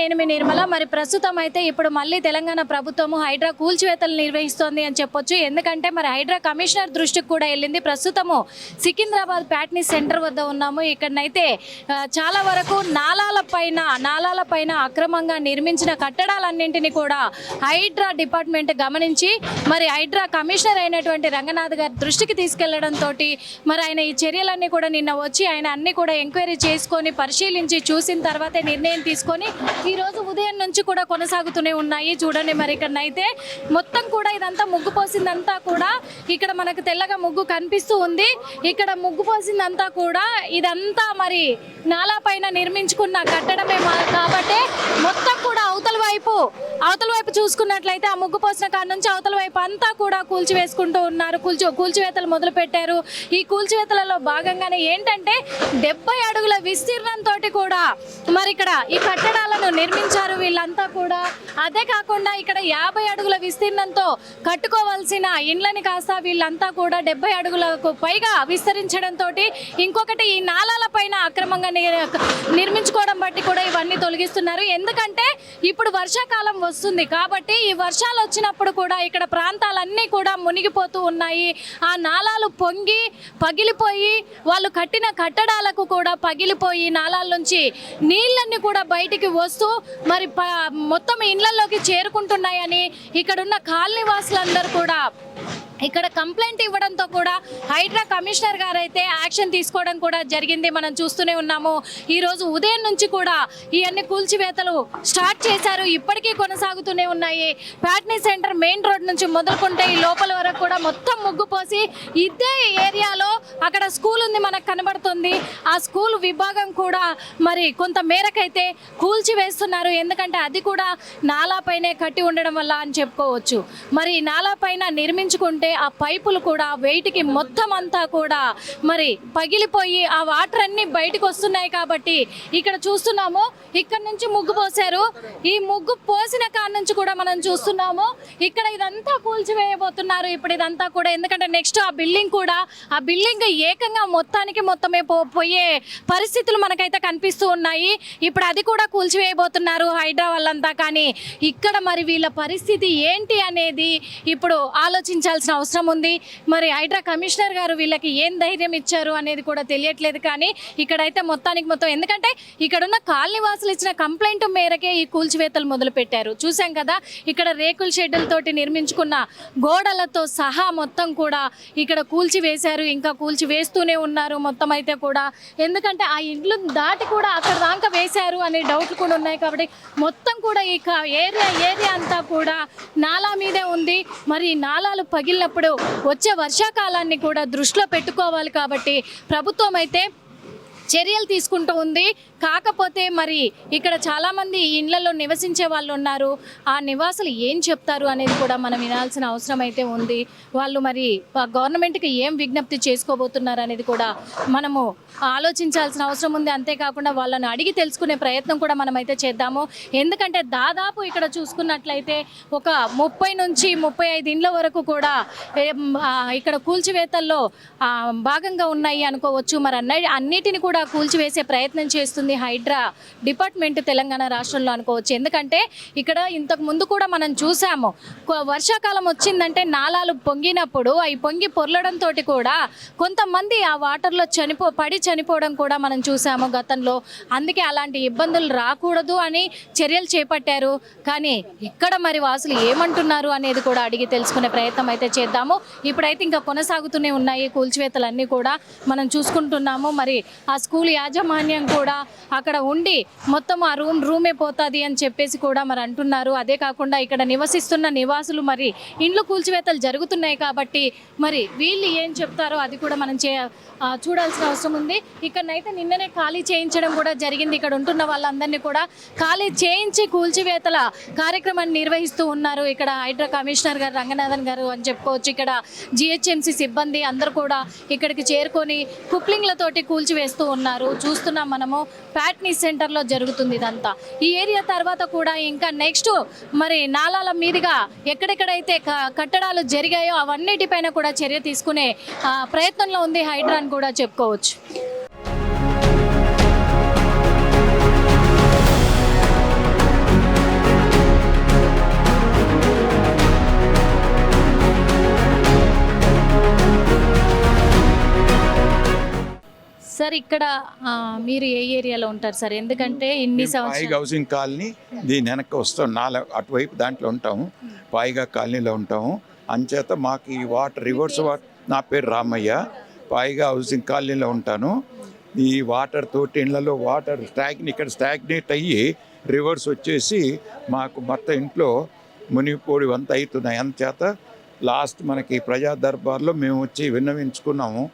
నేను మీ నిర్మల. మరి ప్రస్తుతం అయితే ఇప్పుడు మళ్ళీ తెలంగాణ ప్రభుత్వము హైడ్రా కూల్చివేతలు నిర్వహిస్తోంది అని చెప్పొచ్చు. ఎందుకంటే మరి హైడ్రా కమిషనర్ దృష్టికి కూడా వెళ్ళింది. ప్రస్తుతము సికింద్రాబాద్ ప్యాట్నీ సెంటర్ వద్ద ఉన్నాము. ఇక్కడనైతే చాలా వరకు నాలాల పైన అక్రమంగా నిర్మించిన కట్టడాలన్నింటినీ కూడా హైడ్రా డిపార్ట్మెంట్ గమనించి మరి హైడ్రా కమిషనర్ అయినటువంటి రంగనాథ్ గారి దృష్టికి తీసుకెళ్లడంతో మరి ఆయన ఈ చర్యలన్నీ కూడా నిన్న వచ్చి ఆయన అన్ని కూడా ఎంక్వైరీ చేసుకొని పరిశీలించి చూసిన తర్వాతే నిర్ణయం తీసుకొని ఈ రోజు ఉదయం నుంచి కూడా కొనసాగుతూనే ఉన్నాయి. చూడండి మరి ఇక్కడనైతే మొత్తం కూడా ఇదంతా ముగ్గు పోసిందంతా కూడా ఇక్కడ మనకు తెల్లగా ముగ్గు కనిపిస్తూ ఉంది. ఇక్కడ ముగ్గు పోసిందంతా కూడా ఇదంతా మరి నాలా పైన నిర్మించుకున్న కట్టడమే కాబట్టి మొత్తం కూడా అవతల వైపు చూసుకున్నట్లయితే ఆ ముగ్గు పోసిన కాడ నుంచి అవతల వైపు అంతా కూడా కూల్చివేసుకుంటూ ఉన్నారు. కూల్చివేతలు మొదలు పెట్టారు. ఈ కూల్చివేతలలో భాగంగానే ఏంటంటే 70 అడుగుల విస్తీర్ణంతో కూడా మరి ఇక్కడ ఈ కట్టడాలను నిర్మించారు వీళ్ళంతా కూడా. అదే కాకుండా ఇక్కడ 50 అడుగుల విస్తీర్ణంతో కట్టుకోవాల్సిన ఇండ్లని కాస్త వీళ్ళంతా కూడా 70 అడుగులకు పైగా విస్తరించడంతో ఇంకొకటి ఈ నాలాల పైన అక్రమంగా నిర్మించుకోవడం బట్టి కూడా ఇవన్నీ తొలగిస్తున్నారు. ఎందుకంటే ఇప్పుడు వర్షాకాలం వస్తుంది కాబట్టి ఈ వర్షాలు వచ్చినప్పుడు కూడా ఇక్కడ ప్రాంతాలన్నీ కూడా మునిగిపోతూ ఉన్నాయి. ఆ నాలాలు పొంగి పగిలిపోయి వాళ్ళు కట్టిన కట్టడాలకు కూడా పగిలిపోయి నాలాల నుంచి నీళ్ళన్నీ కూడా బయటికి వస్తూ మరి మొత్తం ఇళ్లలోకి చేరుకుంటున్నాయని ఇక్కడున్న కాలనీ వాసులందరూ కూడా ఇక్కడ కంప్లైంట్ ఇవ్వడంతో కూడా హైడ్రా కమిషనర్ గారు అయితే యాక్షన్ తీసుకోవడం కూడా జరిగింది. మనం చూస్తూనే ఉన్నాము. ఈరోజు ఉదయం నుంచి కూడా ఇవన్నీ కూల్చివేతలు స్టార్ట్ చేశారు. ఇప్పటికీ కొనసాగుతూనే ఉన్నాయి. ప్యాట్నీ సెంటర్ మెయిన్ రోడ్ నుంచి మొదలుకుంటే ఈ లోపల వరకు కూడా మొత్తం ముగ్గు పోసి ఇదే ఏరియాలో అక్కడ స్కూల్ ఉంది మనకు కనబడుతుంది. ఆ స్కూల్ విభాగం కూడా మరి కొంత మేరకైతే కూల్చివేస్తున్నారు. ఎందుకంటే అది కూడా నాలా పైనే కట్టి ఉండడం వల్ల అని చెప్పుకోవచ్చు. మరి నాలా పైన నిర్మించుకుంటే ఆ పైపులు కూడా వెయిట్కి మొత్తం అంతా కూడా మరి పగిలిపోయి ఆ వాటర్ అన్ని బయటకు వస్తున్నాయి. కాబట్టి ఇక్కడ చూస్తున్నాము ఇక్కడ నుంచి ముగ్గు పోసారు. ఈ ముగ్గు పోసిన కాడ నుంచి కూడా మనం చూస్తున్నాము ఇక్కడ ఇదంతా కూల్చివేయబోతున్నారు ఇప్పుడు ఇదంతా కూడా. ఎందుకంటే నెక్స్ట్ ఆ బిల్డింగ్ ఏకంగా మొత్తమే పోయే పరిస్థితులు మనకైతే కనిపిస్తూ ఉన్నాయి. ఇప్పుడు అది కూడా కూల్చివేయబోతున్నారు హైడ్రా వాళ్ళంతా. కానీ ఇక్కడ మరి వీళ్ళ పరిస్థితి ఏంటి అనేది ఇప్పుడు ఆలోచించాల్సిన అవసరం ఉంది. మరి హైడ్రా కమిషనర్ గారు వీళ్ళకి ఏం ధైర్యం ఇచ్చారు అనేది కూడా తెలియట్లేదు. కానీ ఇక్కడైతే మొత్తం ఎందుకంటే ఇక్కడున్న కాలనీ వాసులు ఇచ్చిన కంప్లైంట్ మేరకే ఈ కూల్చివేతలు మొదలు పెట్టారు. చూసాం కదా ఇక్కడ రేకుల షెడ్డులతోటి నిర్మించుకున్న గోడలతో సహా మొత్తం కూడా ఇక్కడ కూల్చివేశారు. ఇంకా కూల్చివేస్తూనే ఉన్నారు మొత్తం అయితే కూడా. ఎందుకంటే ఆ ఇండ్లు దాటి కూడా అక్కడ దాకా వేశారు అనే డౌట్లు కూడా ఉన్నాయి. కాబట్టి మొత్తం కూడా ఈ ఏరియా అంతా కూడా నాలా మీదే ఉంది. మరి నాలాలు పగిలినప్పుడు వచ్చే వర్షాకాలాన్ని కూడా దృష్టిలో పెట్టుకోవాలి. కాబట్టి ప్రభుత్వం అయితే చర్యలు తీసుకుంటూ ఉంది. కాకపోతే మరి ఇక్కడ చాలామంది ఇళ్లలో నివసించే వాళ్ళు ఉన్నారు. ఆ నివాసులు ఏం చెప్తారు అనేది కూడా మనం వినాల్సిన అవసరం అయితే ఉంది. వాళ్ళు మరి గవర్నమెంట్కి ఏం విజ్ఞప్తి చేసుకోబోతున్నారు అనేది కూడా మనము ఆలోచించాల్సిన అవసరం ఉంది. అంతేకాకుండా వాళ్ళని అడిగి తెలుసుకునే ప్రయత్నం కూడా మనమైతే చేద్దాము. ఎందుకంటే దాదాపు ఇక్కడ చూసుకున్నట్లయితే ఒక 30 నుంచి 35 ఇండ్ల వరకు కూడా ఇక్కడ కూల్చివేతల్లో భాగంగా ఉన్నాయి అనుకోవచ్చు. మరి అన్నిటిని కూడా కూల్చివేసే ప్రయత్నం చేస్తుంది హైడ్రా డిపార్ట్మెంట్ తెలంగాణ రాష్ట్రంలో అనుకోవచ్చు. ఎందుకంటే ఇక్కడ ఇంతకు ముందు కూడా మనం చూసాము వర్షాకాలం వచ్చిందంటే నాలాలు పొంగినప్పుడు అవి పొంగి పొర్లడంతో కూడా కొంతమంది ఆ వాటర్లో పడి చనిపోవడం కూడా మనం చూసాము గతంలో. అందుకే అలాంటి ఇబ్బందులు రాకూడదు అని చర్యలు చేపట్టారు. కానీ ఇక్కడ మరి వాసులు ఏమంటున్నారు అనేది కూడా అడిగి తెలుసుకునే ప్రయత్నం అయితే చేద్దాము. ఇప్పుడైతే ఇంకా కొనసాగుతూనే ఉన్నాయి కూల్చివేతలన్నీ కూడా మనం చూసుకుంటున్నాము. మరి ఆ స్కూల్ యాజమాన్యం కూడా అక్కడ ఉండి మొత్తం ఆ రూమే పోతుంది అని చెప్పేసి కూడా మరి అంటున్నారు. అదే కాకుండా ఇక్కడ నివసిస్తున్న నివాసులు మరి ఇండ్లు కూల్చివేతలు జరుగుతున్నాయి కాబట్టి మరి వీళ్ళు ఏం చెప్తారో అది కూడా మనం చూడాల్సిన అవసరం ఉంది. ఇక్కడనైతే నిన్ననే ఖాళీ చేయించడం కూడా జరిగింది. ఇక్కడ ఉంటున్న వాళ్ళందరినీ కూడా ఖాళీ చేయించి కూల్చివేతల కార్యక్రమాన్ని నిర్వహిస్తూ ఉన్నారు. ఇక్కడ హైడ్రా కమిషనర్ గారు రంగనాథన్ గారు అని చెప్పుకోవచ్చు. ఇక్కడ జిహెచ్ఎంసీ సిబ్బంది అందరూ కూడా ఇక్కడికి చేరుకొని కుప్లింగ్లతోటి కూల్చివేస్తూ ఉన్నారు. చూస్తున్నాం మనము ప్యాట్నీ సెంటర్లో జరుగుతుంది ఇదంతా. ఈ ఏరియా తర్వాత కూడా ఇంకా నెక్స్ట్ మరి నాలాల మీదుగా ఎక్కడెక్కడైతే కట్టడాలు జరిగాయో అవన్నిటిపైన కూడా చర్య తీసుకునే ప్రయత్నంలో ఉంది హైడ్రా అని కూడా చెప్పుకోవచ్చు. సార్ ఇక్కడ మీరు ఏ ఏరియాలో ఉంటారు సార్? ఎందుకంటే ఇన్ని సంవత్సరాలు పాయిగా హౌసింగ్ కాలనీ దీని వెనక్కి వస్తాం, అటువైపు దాంట్లో ఉంటాము, పాయిగా కాలనీలో ఉంటాము. అంచేత మాకు ఈ వాటర్ రివర్స్ వాటర్, నా పేరు రామయ్య, పాయిగా హౌసింగ్ కాలనీలో ఉంటాను. ఈ వాటర్ తోటి ఇళ్లలో వాటర్ ఇక్కడ స్టాగ్నేట్ అయ్యి రివర్స్ వచ్చేసి మాకు మొత్తం ఇంట్లో మునిగిపోడి అంతా అవుతున్నాయి. అంచేత లాస్ట్ మనకి ప్రజా దర్బార్లో మేము వచ్చి విన్నవించుకున్నాము.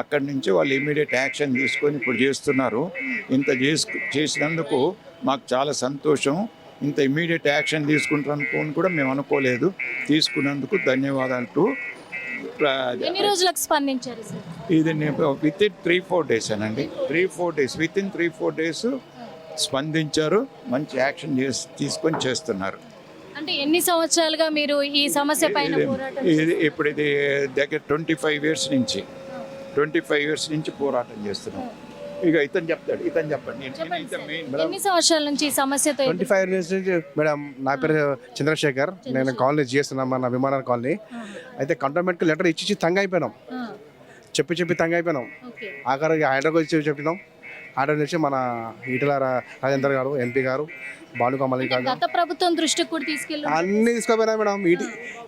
అక్కడి నుంచి వాళ్ళు ఇమీడియట్ యాక్షన్ తీసుకొని ఇప్పుడు చేస్తున్నారు. ఇంత చేసినందుకు మాకు చాలా సంతోషం. ఇంత ఇమీడియట్ యాక్షన్ తీసుకుంటారనుకోని కూడా మేము అనుకోలేదు. తీసుకున్నందుకు ధన్యవాదాలు. ఎన్ని రోజులకు స్పందించారు సార్? ఇది విత్ ఇన్ 3-4 days అనండి. 3-4 days, విత్ ఇన్ 3-4 days స్పందించారు. మంచి యాక్షన్ తీసుకొని చేస్తున్నారు. అంటే ఎన్ని సంవత్సరాలుగా మీరు ఈ సమస్య పైన పోరాటం? ఇప్పుడు ఇది దగ్గర 25 years నుంచి పోరాటం చేస్తున్నాం. ఇక ఇతను చెప్పండి. ఎన్ని సంవత్సరాల నుంచి ఈ సమస్యతో 25 years నుంచి మేడం. నా పేరు చంద్రశేఖర్, నేను కాలనీ చేస్తున్నాం, మన విమానాల కాలనీ. అయితే కంటోన్మెంట్కి లెటర్ ఇచ్చి తంగ అయిపోయినాం, చెప్పి తంగ అయిపోయినాం. ఆఖరికి హైదరాబాద్ వచ్చి చెప్పినాం. ఆర్డర్ చేసి మన ఈటల రాజేందర్ గారు, ఎంపీ గారు, బాలుక మల్లికార్జున గత ప్రభుత్వం దృష్టికి కూడా తీసుకెళ్ళి అన్ని తీసుకుపోయినా మేడం.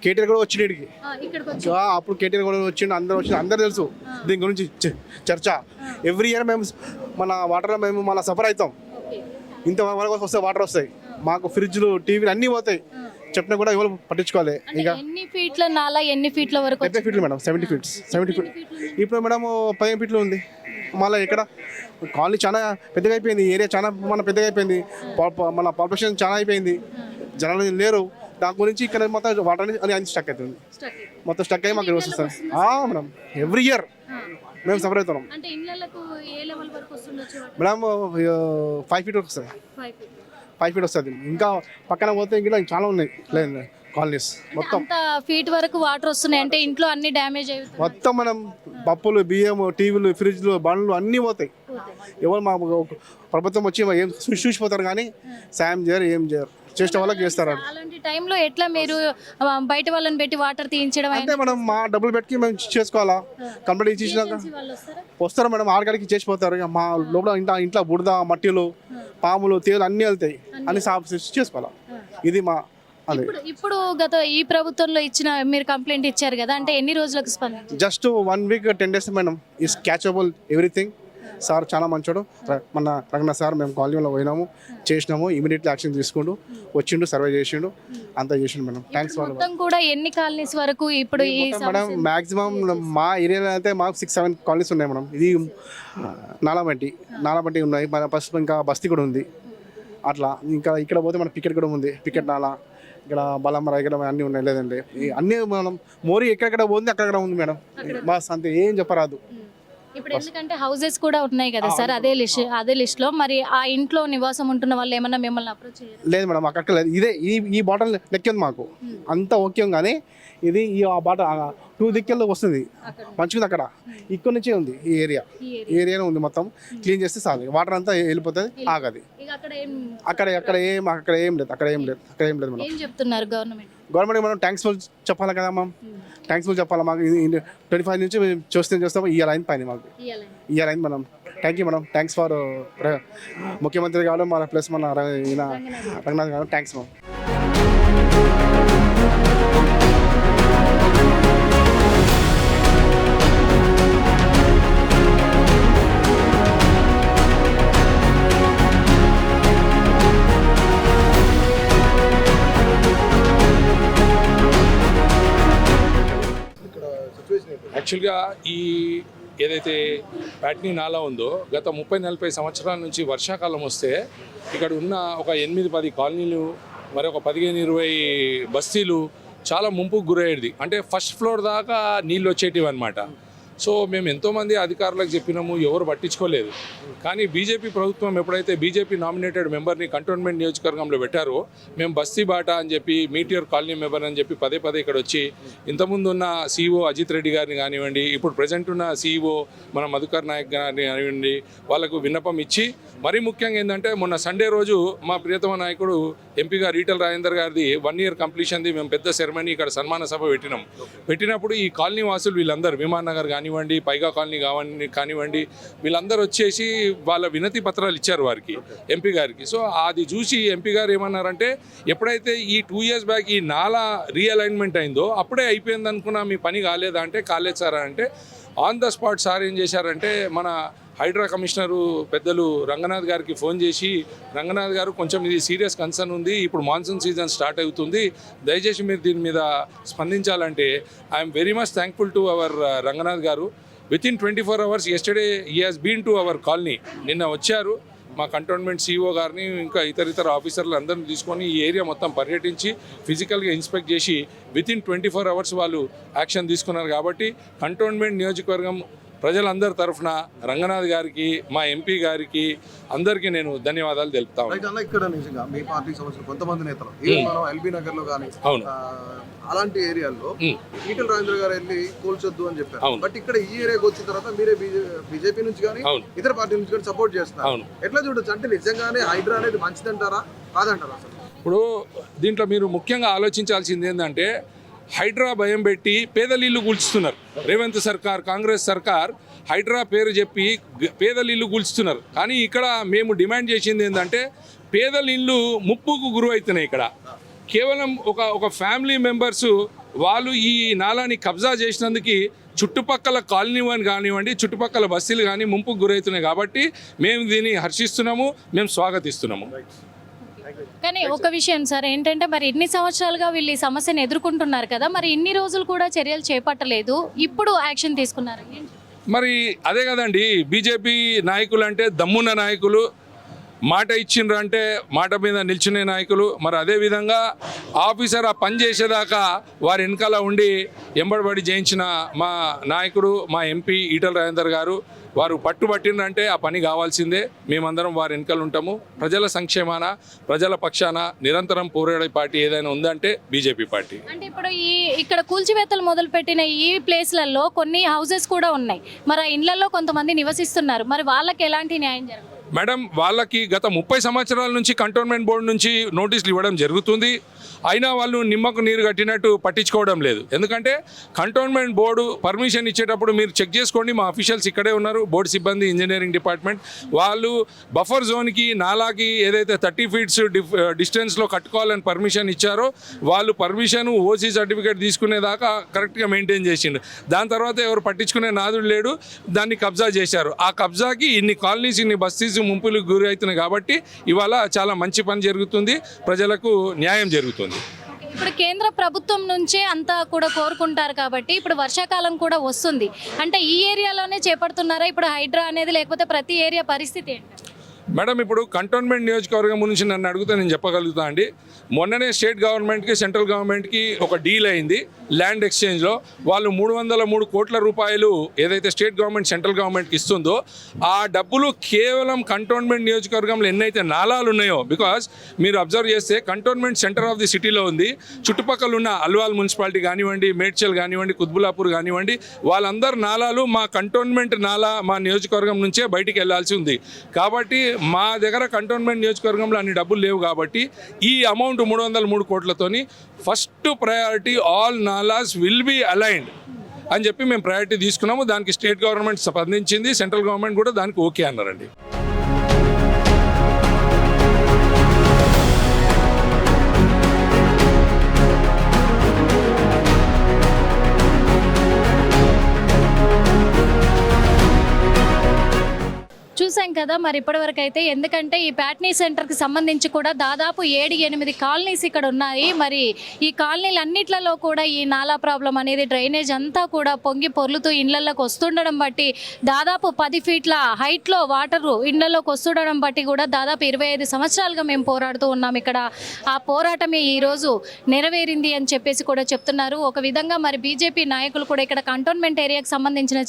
కేటీఆర్ కూడా వచ్చిండికి, అప్పుడు కేటీఆర్ కూడా వచ్చిండు, అందరూ తెలుసు దీని గురించి చర్చ. ఎవ్రీ ఇయర్ మేము మన వాటర్లో మేము మన సఫర్ అవుతాం. ఇంతవరకు వస్తే వాటర్ వస్తాయి, మాకు ఫ్రిడ్జ్లు, టీవీలు అన్నీ పోతాయి. చెప్పినా కూడా ఎవరు పట్టించుకోవాలి. ఇక ఎన్ని ఫీట్ల నాలా, ఎన్ని ఫీట్ల వరకు? 70 feet మేడం, 70 feet. ఇప్పుడు మేడం 15 feet ఉంది. మళ్ళీ ఇక్కడ కాలనీ చాలా పెద్దగా అయిపోయింది, ఏరియా చాలా మన పెద్దగా అయిపోయింది, మన పాపులేషన్ చాలా అయిపోయింది, జనాలు లేరు. దాని గురించి ఇక్కడ మొత్తం వాటర్ అని స్టక్ అవుతుంది. మొత్తం స్టక్ అయ్యి మాకు వస్తుంది మేడం. ఎవ్రీ ఇయర్ మేము సఫర్ అవుతున్నాం మేడం. 5 feet వస్తుంది, 5 feet వస్తుంది. ఇంకా పక్కన పోతే ఇంకా చాలా ఉన్నాయి లేదు కాలనీస్. మొత్తం ఫీట్ వరకు వాటర్ వస్తున్నాయి అంటే ఇంట్లో అన్ని డ్యామేజ్ అవుతాయి. మొత్తం మనం పప్పులు, బియ్యం, టీవీలు, ఫ్రిడ్జ్లు, బండ్లు అన్నీ పోతాయి. ఎవరు మా ప్రభుత్వం వచ్చి ఏం చూసిపోతారు కానీ సాయం చేయరు, ఏం చేయరు. చేసే వాళ్ళకి చేస్తారు. అలాంటి టైంలో ఎట్లా మీరు బయట వాళ్ళని పెట్టి వాటర్ తీయించడం? అంటే మనం మా డబ్బులు పెట్టి మేము చేసుకోవాలా. కంప్లీట్ ఇచ్చినాక వస్తారు మేడం, ఆడకాడికి చేసిపోతారు. ఇక మా లోపల ఇంట్లో బురద, మట్టిలు, పాములు, తేలు అన్నీ వెళ్తాయి, అన్ని సాఫ్ చేసుకోవాలా. ఇది మా ఇప్పుడు ఈ ప్రభుత్వంలో ఇచ్చిన మీరు కంప్లైంట్ ఇచ్చారు కదా, అంటే ఎన్ని రోజులకు స్పందించారు? Just 1 week 10 days madam. Is catchable everything. Sir చాలా మంచోడు. మన రంగనాథ్ సార్ మేము కాలనీలో పోయినాము, చేసినాము, ఇమీడియట్లీ యాక్షన్ తీసుకుంటూ వచ్చిండు, సర్వే చేసిండు, అంతా చేసిండు మేడం. Thanks for. మొత్తం కూడా ఎన్ని కాలనీస్ వరకు ఇప్పుడు ఈ మేడం? మాక్సిమం మా ఏరియాలో అయితే మాకు 6-7 కాలనీస్ ఉన్నాయి మేడం. ఇది నాలాబట్టి ఉన్నాయి, మన ఫస్ట్ ఇంకా బస్తీ కూడా ఉంది. అట్లా ఇంకా ఇక్కడ పోతే మన పికెట్ కూడా ఉంది, పికెట్ నాలా, ఇక్కడ బలమర, ఇక్కడ అన్నీ ఉన్నాయి. లేదండి అన్నీ మనం మోరీ ఎక్కడెక్కడ పోతుంది అక్కడ ఉంది మేడం. బస్ అంతే, ఏం చెప్పరాదు. ఇప్పుడు ఎందుకంటే హౌసెస్ కూడా ఉన్నాయి కదా సార్, అదే లిస్ట్ లో మరి ఆ ఇంట్లో నివాసం ఉంటున్న వాళ్ళు ఏమన్నా మిమ్మల్ని అప్రోచ్ చేయాలి? లేదు మేడం, అక్కడ లేదు. ఇదే ఈ బాటల్ లెక్కింది మాకు, అంతా ఓకే. కానీ ఇది ఈ బాటల్ 2 దిక్కుల్లో వస్తుంది, మంచిగా అక్కడ. ఇక్కడ నుంచే ఉంది ఈ ఏరియాలో ఉంది. మొత్తం క్లీన్ చేస్తే చాలు, వాటర్ అంతా వెళ్ళిపోతుంది, ఆగది. అక్కడ ఏం లేదు మేడం. ఏం చెప్తున్నారు గవర్నమెంట్ మనం థ్యాంక్స్ఫుల్ చెప్పాలి కదా మ్యామ్, థ్యాంక్స్ఫుల్ చెప్పాలి. మాకు 25 నుంచి మేము చూస్తాము, ఇయర్ అయింది పైన మాకు, ఇయర్ అయింది మనం. Thank you madam, thanks for ముఖ్యమంత్రి గారు, మన ప్లస్ మన రంగనాథ్ గారు, థ్యాంక్స్ మ్యామ్. యాక్చువల్గా ఈ ఏదైతే ప్యాట్నీ నాలా ఉందో గత 30-40 సంవత్సరాల నుంచి వర్షాకాలం వస్తే ఇక్కడ ఉన్న ఒక 8-10 కాలనీలు, మరి ఒక 15-20 బస్తీలు చాలా ముంపుకు గురయ్యేది. అంటే ఫస్ట్ ఫ్లోర్ దాకా నీళ్ళు వచ్చేటివి అనమాట. సో మేము ఎంతోమంది అధికారులకు చెప్పినాము, ఎవరు పట్టించుకోలేదు. కానీ బీజేపీ ప్రభుత్వం ఎప్పుడైతే బీజేపీ నామినేటెడ్ మెంబర్ని కంటోన్మెంట్ నియోజకవర్గంలో పెట్టారో, మేము బస్తీ బాటా అని చెప్పి, మీటియర్ కాలనీ మెంబర్ అని చెప్పి పదే ఇక్కడ వచ్చి ఇంతకుముందు ఉన్న సీఈఓ అజిత్ రెడ్డి గారిని కానివ్వండి, ఇప్పుడు ప్రజెంట్ ఉన్న సీఈఓ మన మధుకర్ నాయక్ గారిని కానివ్వండి, వాళ్ళకు విన్నపం ఇచ్చి మరీ ముఖ్యంగా ఏంటంటే మొన్న సండే రోజు మా ప్రియతమ నాయకుడు ఎంపీ గారు ఈటల రాజేందర్ గారిది 1 year కంప్లీషన్ది మేము పెద్ద సెరమనీ ఇక్కడ సన్మాన సభ పెట్టినప్పుడు ఈ కాలనీ వాసులు వీళ్ళందరూ విమాన్ నగర్ కానివ్వండి, పైగా కాలనీ కానివ్వండి వీళ్ళందరూ వచ్చేసి వాళ్ళ వినతి పత్రాలు ఇచ్చారు వారికి, ఎంపీ గారికి. సో అది చూసి ఎంపీ గారు ఏమన్నారంటే, ఎప్పుడైతే ఈ 2 years బ్యాక్ ఈ నాలా రీఅలైన్మెంట్ అయిందో అప్పుడే అయిపోయింది అనుకున్నా, మీ పని కాలేదా అంటే కాలేదు సార్ అంటే, ఆన్ ద స్పాట్ సార్ ఏం చేశారంటే మన హైడ్రా కమిషనరు పెద్దలు రంగనాథ్ గారికి ఫోన్ చేసి, రంగనాథ్ గారు కొంచెం ఇది సీరియస్ కన్సర్న్ ఉంది, ఇప్పుడు మాన్సూన్ సీజన్ స్టార్ట్ అవుతుంది, దయచేసి మీరు దీని మీద స్పందించాలంటే I'm very much thankful to our Ranganath garu. Within 24 hours yesterday he has been to our colony. నిన్న వచ్చారు మా కంటోన్మెంట్ సిఇఓ గారిని ఇంకా ఇతర ఆఫీసర్లు అందరిని తీసుకొని ఈ ఏరియా మొత్తం పర్యటించి ఫిజికల్గా ఇన్స్పెక్ట్ చేసి వితిన్ 24 hours వాళ్ళు యాక్షన్ తీసుకున్నారు. కాబట్టి కంటోన్మెంట్ నియోజకవర్గం ప్రజలందరి తరఫున రంగనాథ్ గారికి, మా ఎంపీ గారికి అందరికీ నేను ధన్యవాదాలు తెలుపుతా రైట్ అన్న, ఇక్కడ నిజంగా మీ పార్టీకి సంబంధించిన కొంతమంది నేతలు ఈవెన్ మనం ఎల్బీ నగర్ లో కానీ అవును అలాంటి ఏరియాల్లో ఈటల రాజేంద్ర గారు వెళ్ళి కూల్చొద్దు అని చెప్పారు. అవును. బట్ ఇక్కడ ఈ ఏరియాకి వచ్చిన తర్వాత మీరే బీజేపీ నుంచి కానీ అవును ఇతర పార్టీ నుంచి కానీ సపోర్ట్ చేస్తున్నారు. అవును. ఎట్లా చూడొచ్చు అంటే నిజంగానే హైడ్రా అనేది మంచిదంటారా కాదంటారా అసలు? ఇప్పుడు దీంట్లో మీరు ముఖ్యంగా ఆలోచించాల్సింది ఏంటంటే, హైడ్రా భయం పెట్టి పేదల ఇల్లు కూల్చుతున్నారు. రేవంత్ సర్కార్, కాంగ్రెస్ సర్కార్ హైడ్రా పేరు చెప్పి పేదల ఇల్లు కూల్చుతున్నారు. కానీ ఇక్కడ మేము డిమాండ్ చేసింది ఏంటంటే, పేదల ఇల్లు ముప్పుకు గురి అవుతున్నాయి. ఇక్కడ కేవలం ఒక ఫ్యామిలీ మెంబర్స్ వాళ్ళు ఈ నాలాని కబ్జా చేసినందుకు చుట్టుపక్కల కాలనీ కానివ్వండి, చుట్టుపక్కల బస్తీలు కానీ ముంపుకు గురవుతున్నాయి. కాబట్టి మేము దీన్ని హర్షిస్తున్నాము, మేము స్వాగతిస్తున్నాము. కానీ ఒక విషయం సార్ ఏంటంటే, మరి ఇన్ని సంవత్సరాలుగా వీళ్ళు ఈ సమస్యను ఎదుర్కొంటున్నారు కదా, మరి ఇన్ని రోజులు కూడా చర్యలు చేపట్టలేదు, ఇప్పుడు యాక్షన్ తీసుకున్నారు. మరి అదే కదండి, బీజేపీ నాయకులు అంటే దమ్మున్న నాయకులు, మాట ఇచ్చిండ్రు అంటే మాట మీద నిల్చునే నాయకులు. మరి అదేవిధంగా ఆఫీసర్ ఆ పని చేసేదాకా వారి వెనకాల ఉండి ఎంబడబడి జయించిన మా నాయకుడు, మా ఎంపీ ఈటల రాజేందర్ గారు, వారు పట్టుబట్టిండ్రంటే ఆ పని కావాల్సిందే. మేమందరం వారి వెనకాల ఉంటాము. ప్రజల సంక్షేమాన, ప్రజల పక్షాన నిరంతరం పోరాడే పార్టీ ఏదైనా ఉందంటే బీజేపీ పార్టీ. అంటే ఇప్పుడు ఇక్కడ కూల్చివేతలు మొదలుపెట్టిన ఈ ప్లేస్లలో కొన్ని హౌసెస్ కూడా ఉన్నాయి, మరి ఆ ఇళ్లలో కొంతమంది నివసిస్తున్నారు, మరి వాళ్ళకి ఎలాంటి న్యాయం జరగదు? మేడం, వాళ్ళకి గత 30 సంవత్సరాల నుంచి కంటోన్మెంట్ బోర్డు నుంచి నోటీసులు ఇవ్వడం జరుగుతుంది. అయినా వాళ్ళు నిమ్మకు నీరు కట్టినట్టు పట్టించుకోవడం లేదు. ఎందుకంటే కంటోన్మెంట్ బోర్డు పర్మిషన్ ఇచ్చేటప్పుడు మీరు చెక్ చేసుకోండి, మా అఫీషియల్స్ ఇక్కడే ఉన్నారు, బోర్డు సిబ్బంది, ఇంజనీరింగ్ డిపార్ట్మెంట్ వాళ్ళు బఫర్ జోన్కి, నాలాకి ఏదైతే 30 feet డిస్టెన్స్లో కట్టుకోవాలని పర్మిషన్ ఇచ్చారో వాళ్ళు పర్మిషన్ ఓసీ సర్టిఫికేట్ తీసుకునేదాకా కరెక్ట్గా మెయింటైన్ చేసిండు. దాని తర్వాత ఎవరు పట్టించుకునే నాదుడు లేడు, దాన్ని కబ్జా చేశారు. ఆ కబ్జాకి ఇన్ని కాలనీస్, ఇన్ని బస్తీస్ ముంపులకు గురి అవుతున్నాయి. కాబట్టి ఇవాళ చాలా మంచి పని జరుగుతుంది, ప్రజలకు న్యాయం జరుగుతుంది. ఇప్పుడు కేంద్ర ప్రభుత్వం నుంచే అంతా కూడా కోరుకుంటారు కాబట్టి ఇప్పుడు వర్షాకాలం కూడా వస్తుంది, అంటే ఈ ఏరియాలోనే చేపడుతున్నారా ఇప్పుడు హైడ్రా అనేది, లేకపోతే ప్రతి ఏరియా పరిస్థితి ఏంటి? మేడం, ఇప్పుడు కంటోన్మెంట్ నియోజకవర్గం గురించి నన్ను అడిగితే నేను చెప్పగలుగుతా అండి. మొన్ననే స్టేట్ గవర్నమెంట్కి, సెంట్రల్ గవర్నమెంట్కి ఒక డీల్ అయింది ల్యాండ్ ఎక్స్చేంజ్లో. వాళ్ళు 303 కోట్ల రూపాయలు ఏదైతే స్టేట్ గవర్నమెంట్ సెంట్రల్ గవర్నమెంట్కి ఇస్తుందో ఆ డబ్బులు కేవలం కంటోన్మెంట్ నియోజకవర్గంలో ఎన్నైతే నాలాలు ఉన్నాయో, బికాజ్ మీరు అబ్జర్వ్ చేస్తే కంటోన్మెంట్ సెంటర్ ఆఫ్ ది సిటీలో ఉంది, చుట్టుపక్కల ఉన్న అల్వాల్ మున్సిపాలిటీ కానివ్వండి, మేడ్చల్ కానివ్వండి, కుత్బులాపూర్ కానివ్వండి, వాళ్ళందరు నాలాలు మా కంటోన్మెంట్ నాలా మా నియోజకవర్గం నుంచే బయటికి వెళ్లాల్సి ఉంది. కాబట్టి మా దగ్గర కంటోన్మెంట్ నియోజకవర్గంలో అన్ని డబ్బులు లేవు. కాబట్టి ఈ అమౌంట్ 303 కోట్లతోని first priority all nalas will be aligned అని చెప్పి మేము ప్రయారిటీ తీసుకున్నాము. దానికి స్టేట్ గవర్నమెంట్ స్పందించింది, సెంట్రల్ గవర్నమెంట్ కూడా దానికి ఓకే అన్నారండి. చూసాం కదా, మరి ఇప్పటివరకు అయితే ఎందుకంటే ఈ ప్యాట్నీ సెంటర్కి సంబంధించి కూడా దాదాపు 7-8 కాలనీస్ ఇక్కడ ఉన్నాయి. మరి ఈ కాలనీలన్నిట్లలో కూడా ఈ నాలా ప్రాబ్లం అనేది, డ్రైనేజ్ అంతా కూడా పొంగి పొర్లుతూ ఇళ్లలోకి వస్తుండడం బట్టి, దాదాపు 10 feet హైట్లో వాటరు ఇళ్లలోకి వస్తుండడం బట్టి కూడా దాదాపు 25 సంవత్సరాలుగా మేము పోరాడుతూ ఉన్నాం. ఇక్కడ ఆ పోరాటమే ఈరోజు నెరవేరింది అని చెప్పేసి కూడా చెప్తున్నారు. ఒక విధంగా మరి బీజేపీ నాయకులు కూడా ఇక్కడ కంటోన్మెంట్ ఏరియాకి సంబంధించిన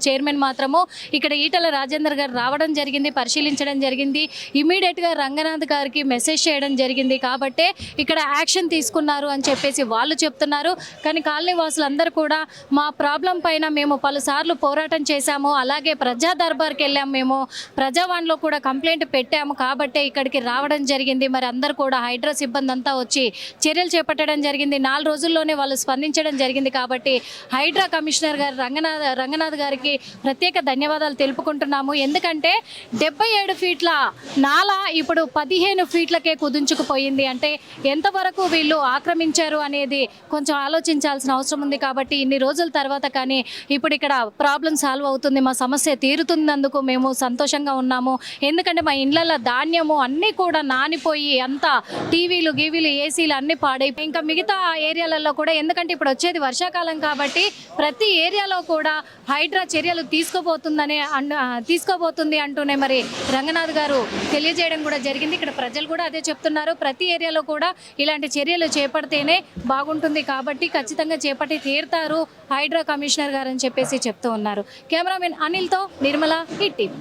చైర్మన్ మాత్రము ఇక్కడ ఈటల రాజేందర్ గారు రావడం రావడం జరిగింది, పరిశీలించడం జరిగింది. ఇమీడియట్గా రంగనాథ్ గారికి మెసేజ్ చేయడం జరిగింది కాబట్టే ఇక్కడ యాక్షన్ తీసుకున్నారు అని చెప్పేసి వాళ్ళు చెప్తున్నారు. కానీ కాలనీ వాసులందరూ కూడా మా ప్రాబ్లం పైన మేము పలుసార్లు పోరాటం చేశాము, అలాగే ప్రజా దర్బార్కి వెళ్ళాము, మేము ప్రజావాణిలో కూడా కంప్లైంట్ పెట్టాము కాబట్టే ఇక్కడికి రావడం జరిగింది. మరి అందరూ కూడా హైడ్రా సిబ్బంది అంతా వచ్చి చర్యలు చేపట్టడం జరిగింది. 4 రోజుల్లోనే వాళ్ళు స్పందించడం జరిగింది. కాబట్టి హైడ్రా కమిషనర్ గారు రంగనాథ్ గారికి ప్రత్యేక ధన్యవాదాలు తెలుపుకుంటున్నాము. ఎందుకంటే 77 ఫీట్ల నాల ఇప్పుడు 15 ఫీట్లకే కుదించుకుపోయింది. అంటే ఎంతవరకు వీళ్ళు ఆక్రమించారు అనేది కొంచెం ఆలోచించాల్సిన అవసరం ఉంది. కాబట్టి ఇన్ని రోజుల తర్వాత కానీ ఇప్పుడు ఇక్కడ ప్రాబ్లం సాల్వ్ అవుతుంది, మా సమస్య తీరుతున్నందుకు మేము సంతోషంగా ఉన్నాము. ఎందుకంటే మా ఇండ్ల ధాన్యము అన్నీ కూడా నానిపోయి అంతా టీవీలు గీవీలు ఏసీలు అన్నీ పాడైపోయి ఇంకా మిగతా ఏరియాలలో కూడా, ఎందుకంటే ఇప్పుడు వచ్చేది వర్షాకాలం కాబట్టి ప్రతి ఏరియాలో కూడా హైడ్రా చర్యలు తీసుకోబోతుంది అంటూనే మరి రంగనాథ్ గారు తెలియజేయడం కూడా జరిగింది. ఇక్కడ ప్రజలు కూడా అదే చెప్తున్నారు, ప్రతి ఏరియాలో కూడా ఇలాంటి చర్యలు చేపడితేనే బాగుంటుంది కాబట్టి ఖచ్చితంగా చేపట్టి తీరుతారు హైడ్రా కమిషనర్ గారు అని చెప్పేసి చెప్తూ ఉన్నారు. కెమెరామెన్ అనిల్తో నిర్మల, హిట్ టీవీ.